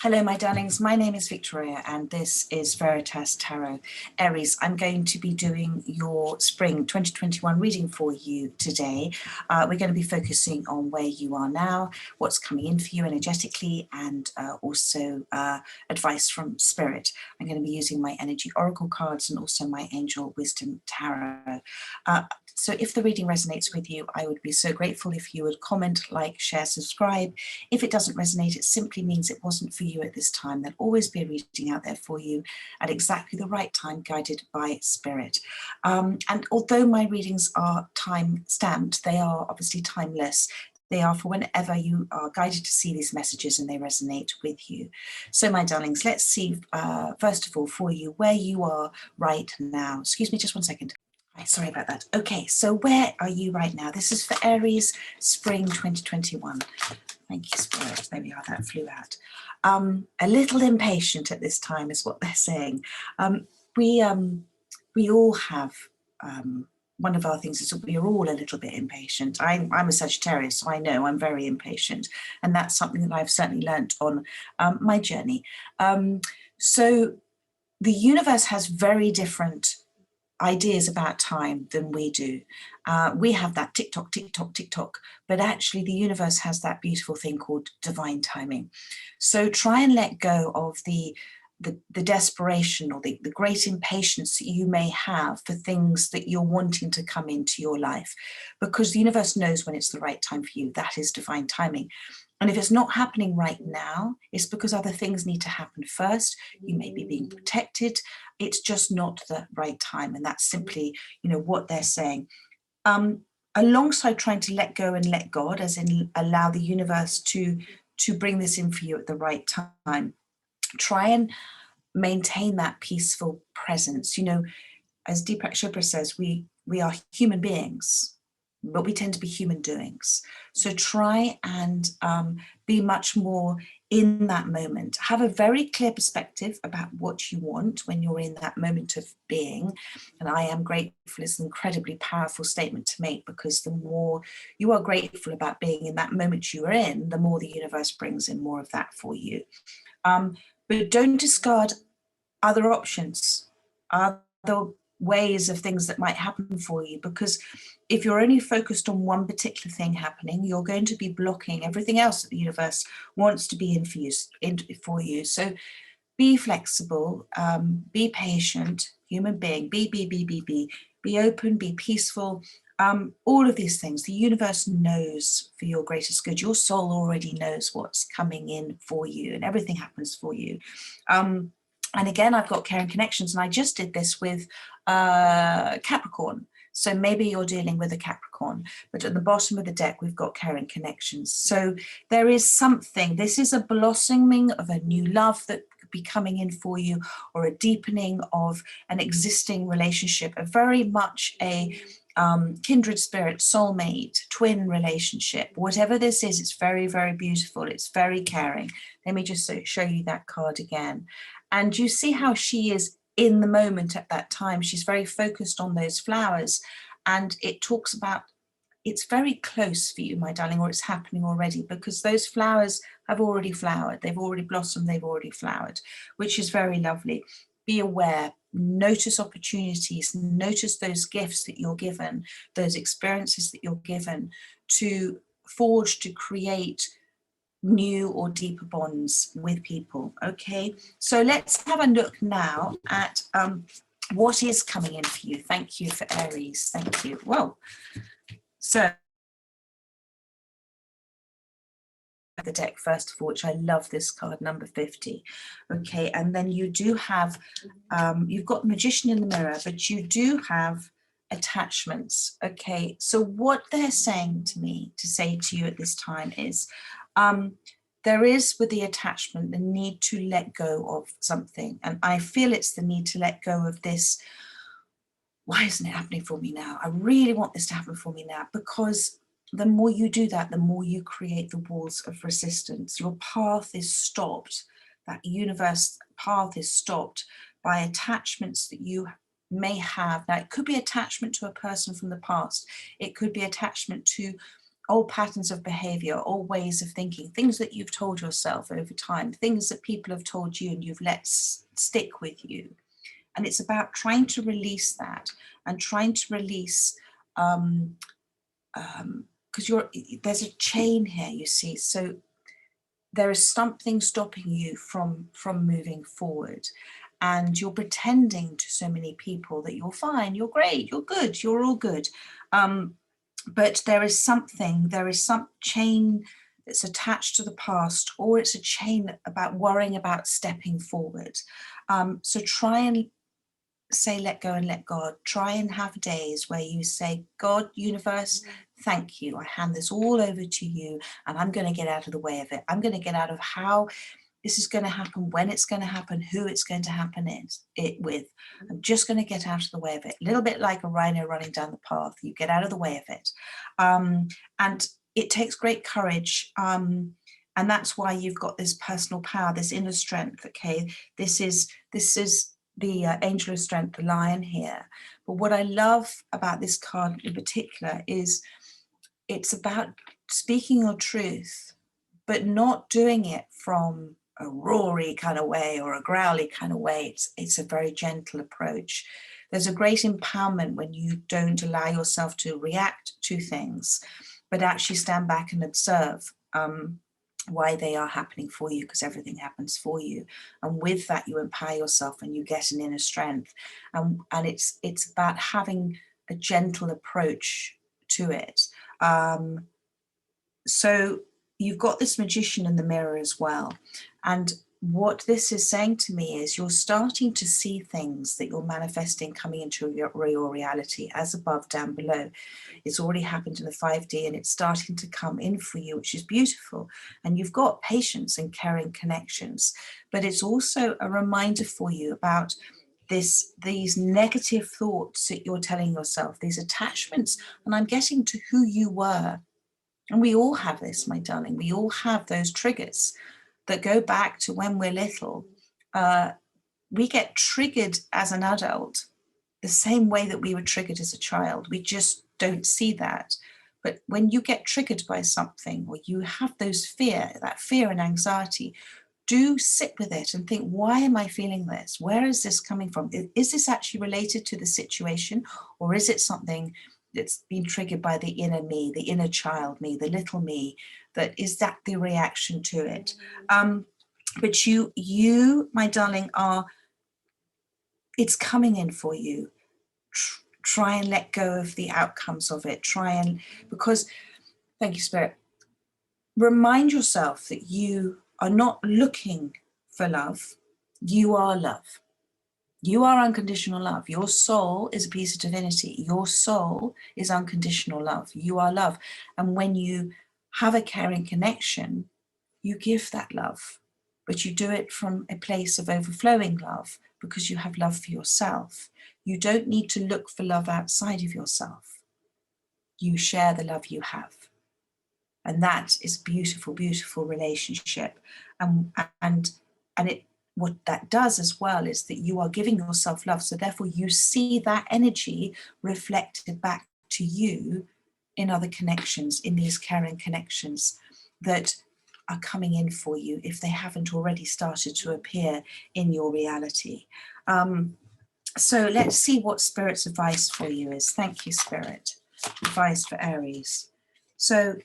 Hello, my darlings. My name is Victoria, and this is Veritas Tarot. Aries, I'm going to be doing your Spring 2021 reading for you today. We're going to be focusing on where you are now, what's coming in for you energetically, and also advice from Spirit. I'm going to be using my Energy Oracle cards and also my Angel Wisdom Tarot. So if the reading resonates with you, I would be so grateful if you would comment, like, share, subscribe. If it doesn't resonate, it simply means it wasn't for you at this time. There'll always be a reading out there for you at exactly the right time, guided by Spirit. And although my readings are time stamped, they are obviously timeless. They are for whenever you are guided to see these messages and they resonate with you. So my darlings, let's see, first of all, for you, where you are right now. Excuse me, just one second. Right, sorry about that. Okay, so where are you right now? This is for Aries, Spring 2021. Thank you, Spirit. There we are, that flew out. A little impatient at this time is what they're saying. We all have, one of our things is that we are all a little bit impatient. I'm a Sagittarius, so I know I'm very impatient. And that's something that I've certainly learnt on my journey. So the universe has very different ideas about time than we do. We have that tick tock, tick tock, tick tock, but actually the universe has that beautiful thing called divine timing. So try and let go of the desperation or the great impatience that you may have for things that you're wanting to come into your life, because the universe knows when it's the right time for you. That is divine timing. And if it's not happening right now, it's because other things need to happen first. You may be being protected. It's just not the right time. And that's simply, what they're saying. Alongside trying to let go and let God, as in allow the universe to bring this in for you at the right time, try and maintain that peaceful presence. As Deepak Chopra says, we are human beings, but we tend to be human doings. So try and be much more in that moment. Have a very clear perspective about what you want when you're in that moment of being. And I am grateful is an incredibly powerful statement to make, because the more you are grateful about being in that moment you are in, the more the universe brings in more of that for you. But don't discard other options, other ways of things that might happen for you, because if you're only focused on one particular thing happening, you're going to be blocking everything else that the universe wants to be in for you. So be flexible, be patient, human being, be open, be peaceful. All of these things, the universe knows for your greatest good. Your soul already knows what's coming in for you, and everything happens for you. And again, I've got Caring Connections, and I just did this with Capricorn. So maybe you're dealing with a Capricorn, but at the bottom of the deck, we've got Caring Connections. So there is something, this is a blossoming of a new love that could be coming in for you, or a deepening of an existing relationship, a very much a kindred spirit, soulmate, twin relationship. Whatever this is, it's very, very beautiful. It's very caring. Let me just show you that card again. And you see how she is in the moment at that time. She's very focused on those flowers, and it talks about it's very close for you, my darling, or it's happening already, because those flowers have already flowered. They've already blossomed. They've already flowered, which is very lovely. Be aware, notice opportunities, notice those gifts that you're given, those experiences that you're given to forge, to create new or deeper bonds with people. Okay, so let's have a look now at what is coming in for you. Thank you for Aries. Thank you. Whoa. So the deck first of all, which I love this card, number 50. Okay, and then you do have you've got Magician in the mirror, but you do have attachments. Okay, so what they're saying to me to say to you at this time is there is, with the attachment, the need to let go of something, and I feel it's the need to let go of this. Why isn't it happening for me now? I really want this to happen for me now, because the more you do that, the more you create the walls of resistance. Your path is stopped. That universe path is stopped by attachments that you may have. Now, it could be attachment to a person from the past. It could be attachment to old patterns of behavior, old ways of thinking, things that you've told yourself over time, things that people have told you and you've let stick with you. And it's about trying to release that and trying to release, because there's a chain here, you see. So there is something stopping you from moving forward. And you're pretending to so many people that you're fine, you're great, you're good, you're all good. But there is some chain that's attached to the past, or it's a chain about worrying about stepping forward. So try and say, let go and let God. Try and have days where you say, God, universe, thank you. I hand this all over to you, and I'm going to get out of the way of it. I'm going to get out of how this is going to happen, when it's going to happen, who it's going to happen with. I'm just going to get out of the way of it. A little bit like a rhino running down the path. You get out of the way of it. And it takes great courage. And that's why you've got this personal power, this inner strength. Okay, this is the angel of strength, the lion here. But what I love about this card in particular is it's about speaking your truth, but not doing it from a roary kind of way or a growly kind of way. It's a very gentle approach. There's a great empowerment when you don't allow yourself to react to things, but actually stand back and observe why they are happening for you, because everything happens for you. And with that, you empower yourself and you get an inner strength. And it's about having a gentle approach to it. So you've got this magician in the mirror as well. And what this is saying to me is you're starting to see things that you're manifesting coming into your reality, as above, down below. It's already happened in the 5D and it's starting to come in for you, which is beautiful. And you've got patience and caring connections, but it's also a reminder for you about these negative thoughts that you're telling yourself, these attachments. And I'm getting to who you were. And we all have this, my darling. We all have those triggers that go back to when we're little. We get triggered as an adult the same way that we were triggered as a child. We just don't see that. But when you get triggered by something, or you have that fear and anxiety, do sit with it and think, why am I feeling this? Where is this coming from? Is this actually related to the situation, or is it something that's been triggered by the inner me, the inner child me, the little me? Is that the reaction to it? But you, my darling, it's coming in for you. Try and let go of the outcomes of it. Because, thank you, Spirit. Remind yourself that you are not looking for love. You are love. You are unconditional love. Your soul is a piece of divinity. Your soul is unconditional love. You are love. And when you have a caring connection, you give that love, but you do it from a place of overflowing love because you have love for yourself. You don't need to look for love outside of yourself. You share the love you have. And that is a beautiful, beautiful relationship. What that does as well is that you are giving yourself love. So therefore you see that energy reflected back to you in other connections, in these caring connections that are coming in for you if they haven't already started to appear in your reality. So let's see what Spirit's advice for you is. Thank you, Spirit. Advice for Aries. So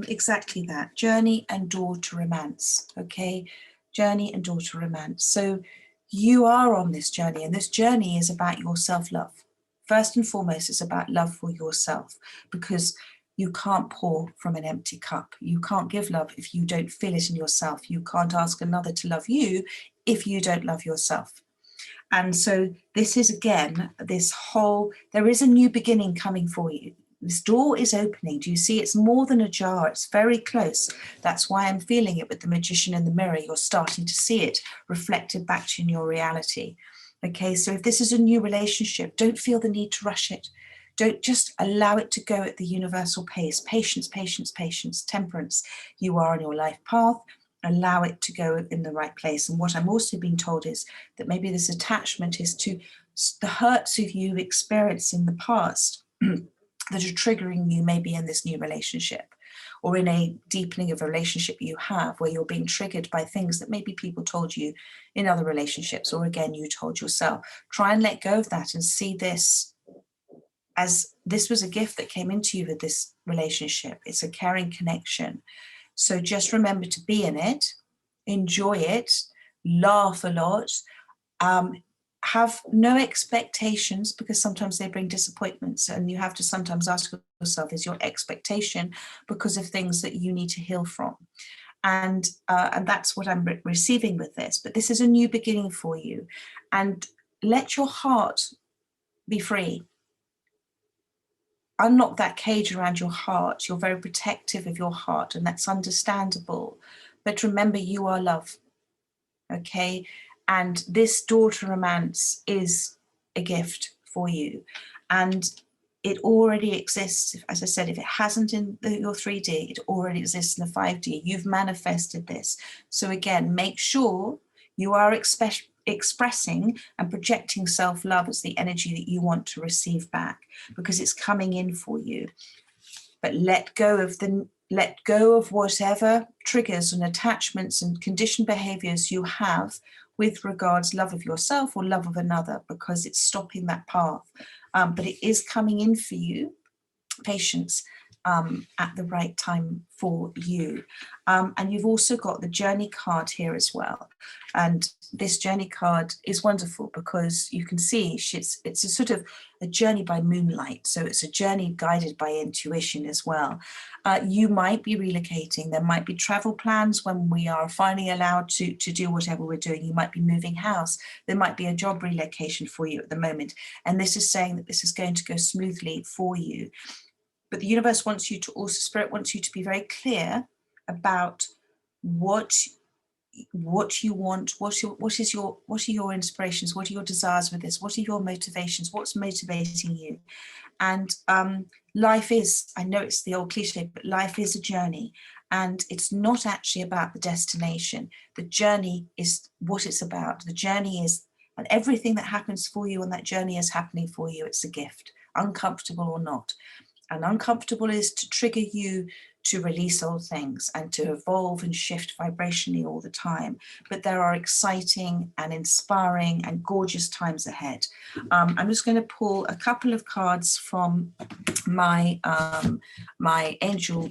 exactly that, journey and door to romance. Okay, journey and door to romance. So you are on this journey, and this journey is about your self-love. First and foremost, it's about love for yourself, because you can't pour from an empty cup. You can't give love if you don't feel it in yourself. You can't ask another to love you if you don't love yourself. And so this is, again, there is a new beginning coming for you. This door is opening. Do you see? It's more than ajar. It's very close. That's why I'm feeling it with the magician in the mirror. You're starting to see it reflected back to you in your reality. Okay, so if this is a new relationship, don't feel the need to rush it. Don't, just allow it to go at the universal pace. Patience, patience, patience, temperance. You are on your life path. Allow it to go in the right place. And what I'm also being told is that maybe this attachment is to the hurts of you experienced in the past. that are triggering you maybe in this new relationship, or in a deepening of a relationship you have where you're being triggered by things that maybe people told you in other relationships, or again, you told yourself. Try and let go of that and see this as this was a gift that came into you with this relationship. It's a caring connection. So just remember to be in it, enjoy it, laugh a lot, have no expectations, because sometimes they bring disappointments, and you have to sometimes ask yourself, is your expectation because of things that you need to heal from? And that's what I'm receiving with this. But this is a new beginning for you, and let your heart be free. Unlock that cage around your heart. You're very protective of your heart, and that's understandable. But remember, you are love, okay? And this door to romance is a gift for you. And it already exists. As I said, if it hasn't in your 3D, it already exists in the 5D. You've manifested this. So again, make sure you are expressing and projecting self-love as the energy that you want to receive back, because it's coming in for you. But let go of whatever triggers and attachments and conditioned behaviors you have with regards love of yourself or love of another, because it's stopping that path. But it is coming in for you, patience, at the right time for you. And you've also got the journey card here as well. And this journey card is wonderful because you can see it's a sort of a journey by moonlight. So it's a journey guided by intuition as well. You might be relocating. There might be travel plans when we are finally allowed to do whatever we're doing. You might be moving house. There might be a job relocation for you at the moment. And this is saying that this is going to go smoothly for you. But the universe wants you to also, Spirit wants you to be very clear about what you want, what are your inspirations, what are your desires with this, what are your motivations, what's motivating you. And life is, I know it's the old cliche, but life is a journey, and it's not actually about the destination. The journey is what it's about. The journey is, and everything that happens for you on that journey is happening for you. It's a gift, uncomfortable or not. And uncomfortable is to trigger you to release old things and to evolve and shift vibrationally all the time. But there are exciting and inspiring and gorgeous times ahead. I'm just going to pull a couple of cards from my my angel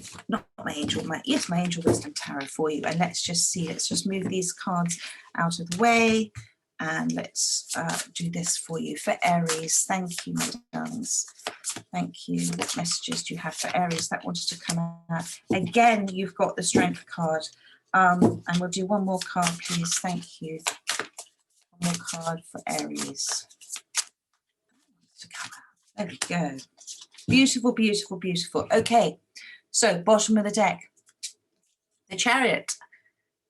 wisdom tarot for you. And let's just see, let's just move these cards out of the way. And let's do this for you. For Aries, thank you, my darlings. Thank you. What messages do you have for Aries that wanted to come out? Again, you've got the Strength card. And we'll do one more card, please. Thank you. One more card for Aries. There we go. Beautiful, beautiful, beautiful. Okay, so bottom of the deck. The Chariot.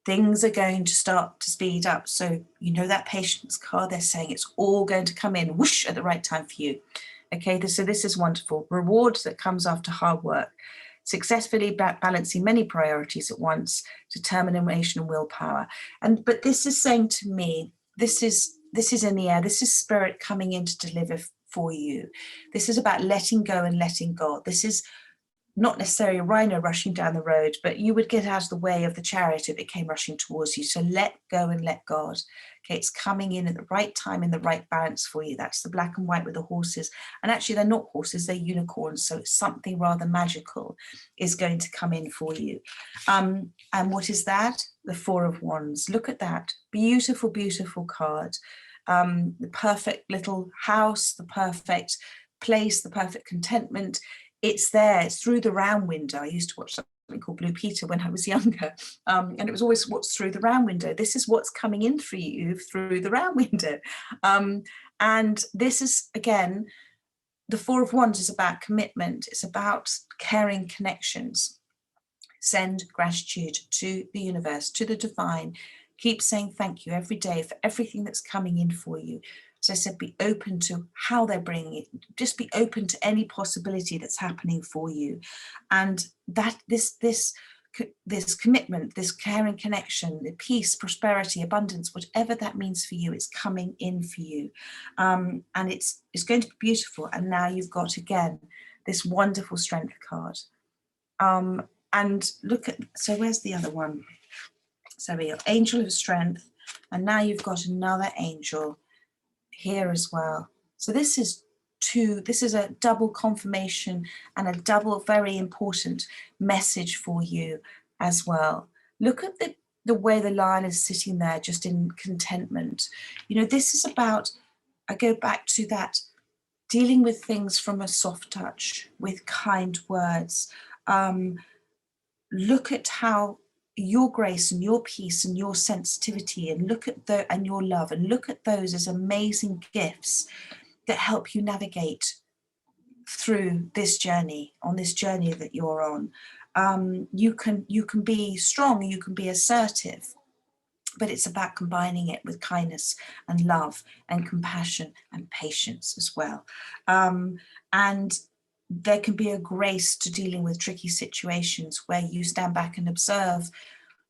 Things are going to start to speed up. So you know that patience card, they're saying it's all going to come in whoosh at the right time for you. Okay, so this is wonderful. Rewards that comes after hard work. Successfully balancing many priorities at once, determination and willpower. But this is saying to me, this is in the air. This is Spirit coming in to deliver for you. This is about letting go and letting God. This is not necessarily a rhino rushing down the road, but you would get out of the way of the chariot if it came rushing towards you. So let go and let God. Okay, it's coming in at the right time, in the right balance for you. That's the black and white with the horses. And actually they're not horses, they're unicorns. So it's something rather magical is going to come in for you. And what is that? The Four of Wands. Look at that. Beautiful, beautiful card. The perfect little house, the perfect place, the perfect contentment. It's there, it's through the round window. I used to watch something called Blue Peter when I was younger, and it was always what's through the round window. This is what's coming in for you through the round window. And this is, again, the Four of Wands is about commitment. It's about caring connections. Send gratitude to the universe, to the divine. Keep saying thank you every day for everything that's coming in for you. As I said, be open to how they're bringing it. Just be open to any possibility that's happening for you. And that this commitment, this caring connection, the peace, prosperity, abundance, whatever that means for you, it's coming in for you. And it's going to be beautiful. And now you've got, again, this wonderful strength card. And look at, so where's the other one? So we got Angel of Strength, and now you've got another angel here as well. So this is a double confirmation and a double very important message for you as well. Look at the way the lion is sitting there just in contentment. You know, this is about, I go back to that, dealing with things from a soft touch, with kind words. Look at how your grace and your peace and your sensitivity, and look at and your love, and look at those as amazing gifts that help you navigate through this journey, on this journey that you're on. You can be strong, you can be assertive, but it's about combining it with kindness and love and compassion and patience as well. And there can be a grace to dealing with tricky situations where you stand back and observe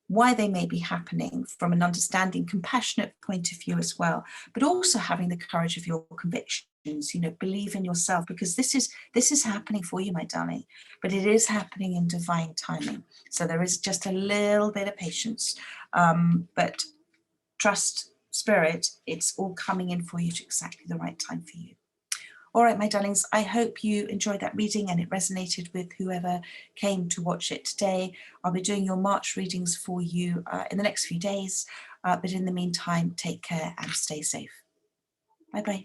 why they may be happening from an understanding, compassionate point of view as well, but also having the courage of your convictions. You know, believe in yourself, because this is happening for you, my darling, but it is happening in divine timing. So there is just a little bit of patience, but trust spirit, it's all coming in for you at exactly the right time for you. All right, my darlings, I hope you enjoyed that reading and it resonated with whoever came to watch it today. I'll be doing your March readings for you in the next few days, but in the meantime, take care and stay safe. Bye-bye.